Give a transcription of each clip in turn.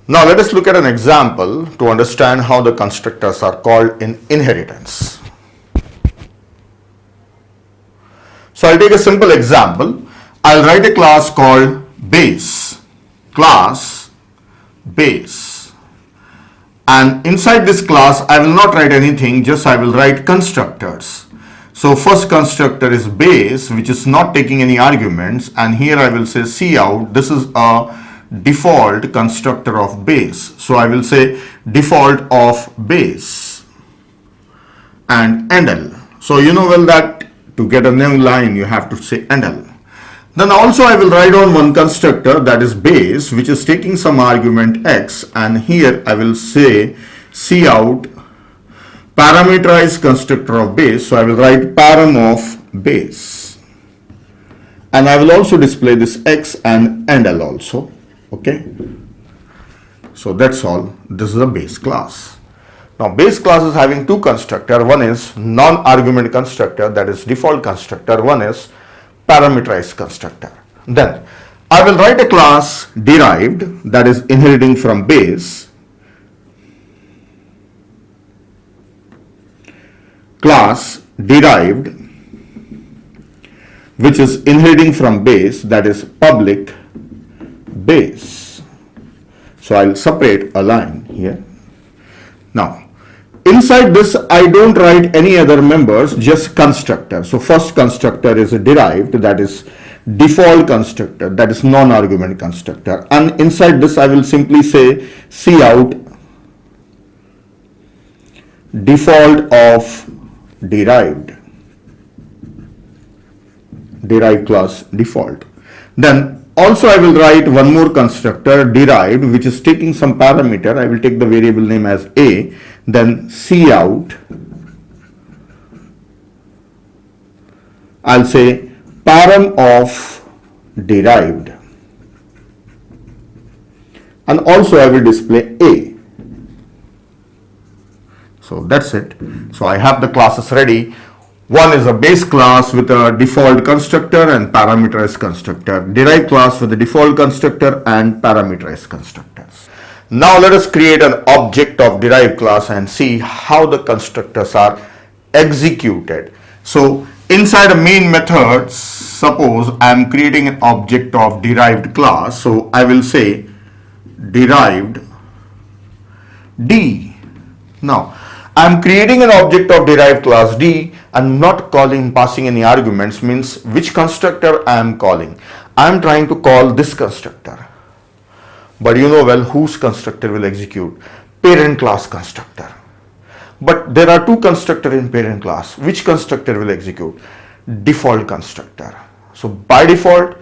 Now let us look at an example to understand how the constructors are called in inheritance. So I'll take a simple example. I'll write a class called base, class base, and inside this class I will not write anything, just I will write constructors. So first constructor is base, which is not taking any arguments, and here I will say cout. This is a default constructor of base, so I will say default of base and endl. So you know well that to get a new line you have to say endl. Then also I will write on one constructor, that is base, which is taking some argument x, and here I will say cout parameterized constructor of base. So I will write param of base, and I will also display this x and endl also. Okay, so that's all. This is a base class. Now base class is having two constructors. One is non-argument constructor, that is default constructor. One is parameterized constructor. Then I will write a class derived, that is inheriting from base, class derived which is inheriting from base, that is public base. So I'll separate a line here. Now inside this I don't write any other members, just constructor. So first constructor is a derived, that is default constructor, that is non-argument constructor, and inside this I will simply say cout default of derived class default. Then also I will write one more constructor derived, which is taking some parameter. I will take the variable name as a, then cout, I'll say param of derived, and also I will display a. So that's it. So I have the classes ready. One is a base class with a default constructor and parameterized constructor, derived class with a default constructor and parameterized constructors. Now let us create an object of derived class and see how the constructors are executed. So inside a main method, suppose I am creating an object of derived class. So I will say derived D. Now I am creating an object of derived class D and not passing any arguments, means which constructor I am calling. I am trying to call this constructor, but you know well whose constructor will execute? Parent class constructor. But there are two constructors in parent class. Which constructor will execute? Default constructor. So by default,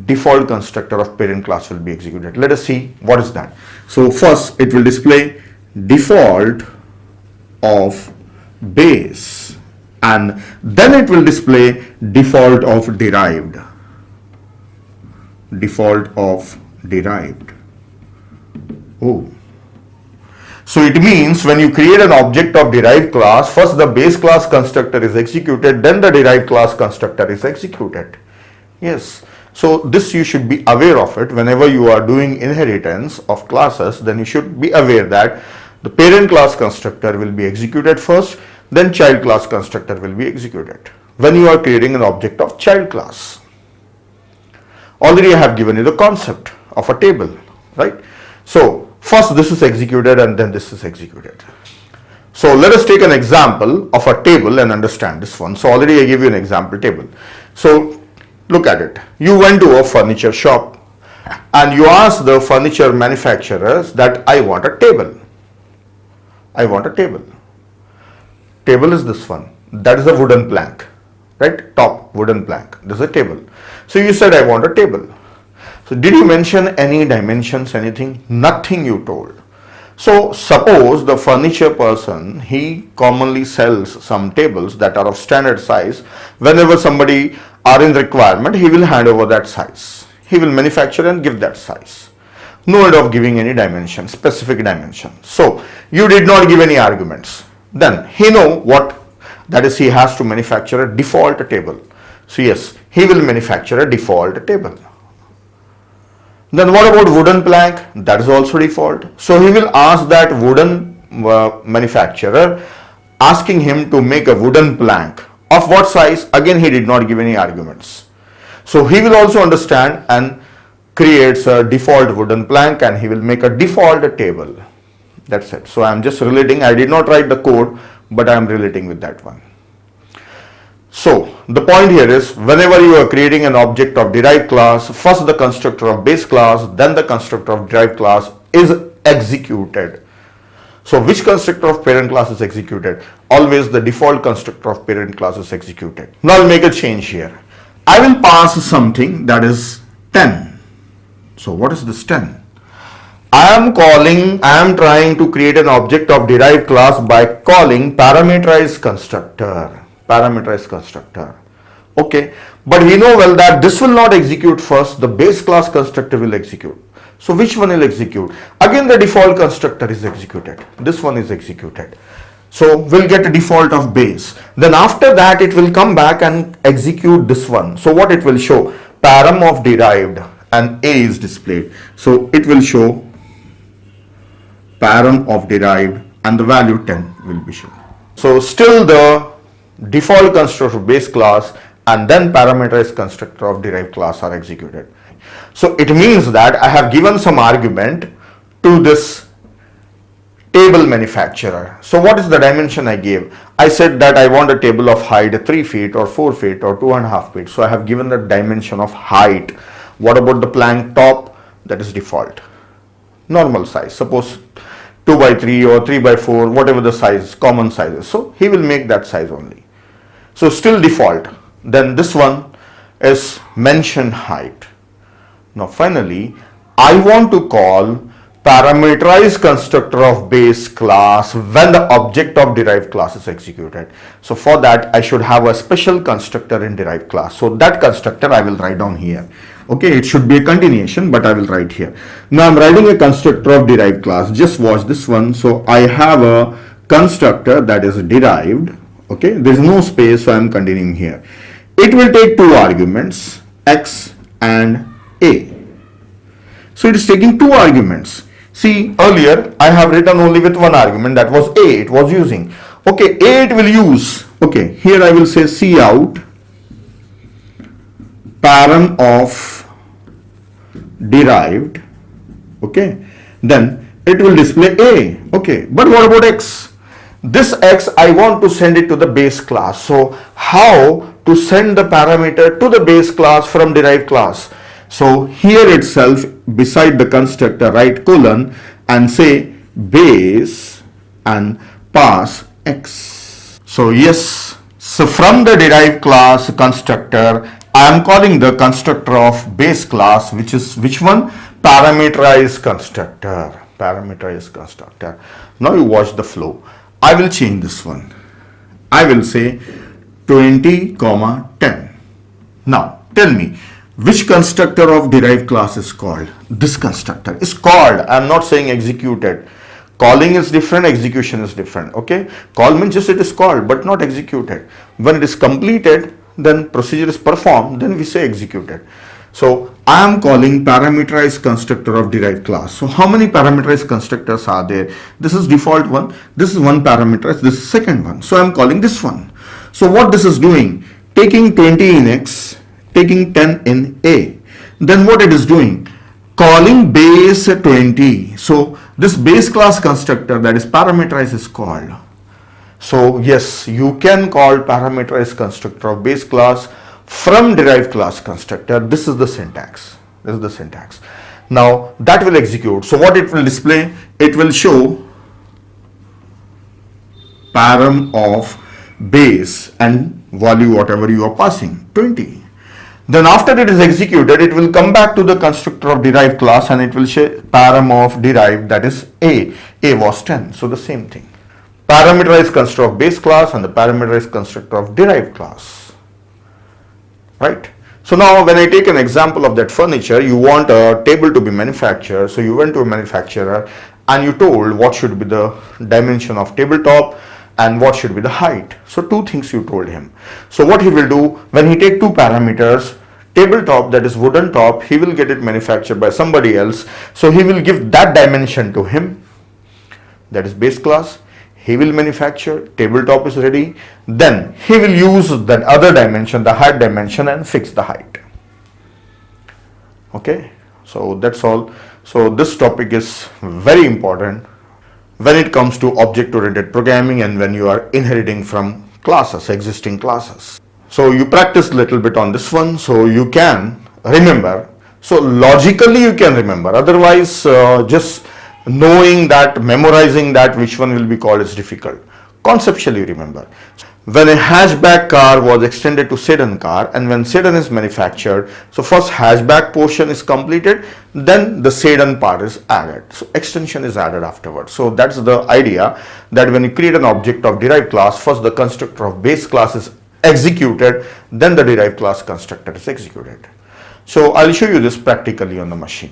default constructor of parent class will be executed. Let us see what is that. So first it will display default of base, and then it will display default of derived. Default of derived. Oh. So it means when you create an object of derived class, first the base class constructor is executed, then the derived class constructor is executed. Yes. So this you should be aware of it. Whenever you are doing inheritance of classes, then you should be aware that the parent class constructor will be executed first, then child class constructor will be executed when you are creating an object of child class. Already I have given you the concept of a table, right? So first this is executed and then this is executed. So let us take an example of a table and understand this one. So already I gave you an example table. So look at it. You went to a furniture shop and you asked the furniture manufacturers that I want a table. I want a table. Table is this one. That is a wooden plank, right? Top wooden plank. This is a table. So you said I want a table. So did you mention any dimensions, anything? Nothing you told. So suppose the furniture person, he commonly sells some tables that are of standard size. Whenever somebody are in requirement, he will hand over that size. He will manufacture and give that size. No need of giving any dimension, specific dimension. So you did not give any arguments. Then he know what, that is he has to manufacture a default table. So yes, he will manufacture a default table. Then what about wooden plank? That is also default. So he will ask that wooden manufacturer, asking him to make a wooden plank. Of what size? Again, he did not give any arguments. So he will also understand and creates a default wooden plank, and he will make a default table. That's it. So I am just relating. I did not write the code, but I am relating with that one. So the point here is, whenever you are creating an object of derived class, first the constructor of base class, then the constructor of derived class is executed. So which constructor of parent class is executed? Always the default constructor of parent class is executed. Now I'll make a change here. I will pass something that is 10. So what is this 10? I am trying to create an object of derived class by calling parameterized constructor. Parameterized constructor. Okay, but we know well that this will not execute first. The base class constructor will execute. So which one will execute? Again, the default constructor is executed. This one is executed. So we'll get a default of base. Then after that, it will come back and execute this one. So what it will show? Param of derived, and A is displayed. So it will show param of derived, and the value 10 will be shown. So still the default constructor of base class and then parameterized constructor of derived class are executed. So it means that I have given some argument to this table manufacturer. So what is the dimension I gave? I said that I want a table of height 3 feet or 4 feet or 2.5 feet. So I have given the dimension of height. What about the plank top? That is default. Normal size. Suppose 2 by 3 or 3 by 4, whatever the size, common sizes. So he will make that size only. So still default. Then this one is mention height. Now finally, I want to call parameterized constructor of base class when the object of derived class is executed. So for that, I should have a special constructor in derived class. So that constructor I will write down here. Okay, it should be a continuation, but I will write here. Now I'm writing a constructor of derived class. Just watch this one. So I have a constructor that is derived. Okay, there is no space, so I am continuing here. It will take two arguments, x and a. So it is taking two arguments. See, earlier I have written only with one argument, that was a, it was using. Okay, a it will use. Okay, here I will say cout param of derived. Okay, then it will display a. Okay, but what about x? This x I want to send it to the base class. So how to send the parameter to the base class from derived class? So here itself, beside the constructor, write colon and say base and pass x. So yes, so from the derived class constructor, I am calling the constructor of base class, which is which one? Parameterized constructor. Parameterized constructor. Now you watch the flow. I will change this one. I will say 20, 10. Now tell me, which constructor of derived class is called? This constructor is called. I am not saying executed. Calling is different, execution is different. Okay, call means just it is called but not executed. When it is completed, then procedure is performed, then we say executed. So I am calling parameterized constructor of derived class. So how many parameterized constructors are there? This is default one. This is one parameterized. This is second one. So I am calling this one. So what this is doing? Taking 20 in x, taking 10 in a. Then what it is doing? Calling base 20. So this base class constructor that is parameterized is called. So yes, you can call parameterized constructor of base class from derived class constructor. This is the syntax. This is the syntax. Now that will execute. So what it will display? It will show param of base and value whatever you are passing, 20. Then after it is executed, it will come back to the constructor of derived class and it will show param of derived, that is a. A was 10. So the same thing. Parameterized constructor of base class and the parameterized constructor of derived class. Right? So now when I take an example of that furniture, you want a table to be manufactured. So you went to a manufacturer and you told what should be the dimension of tabletop and what should be the height. So two things you told him. So what he will do, when he take two parameters, Tabletop, that is wooden top, he will get it manufactured by somebody else. So he will give that dimension to him. That is base class. He will manufacture, tabletop is ready. Then he will use that other dimension, the height dimension, and fix the height. Okay, so that's all. So this topic is very important when it comes to object-oriented programming and when you are inheriting from classes, existing classes. So you practice a little bit on this one so you can remember. So logically you can remember, otherwise just knowing that, memorizing that which one will be called is difficult. Conceptually remember. When a hatchback car was extended to sedan car, and when sedan is manufactured, so first hatchback portion is completed, then the sedan part is added. So extension is added afterwards. So that's the idea, that when you create an object of derived class, first the constructor of base class is executed, then the derived class constructor is executed. So I'll show you this practically on the machine.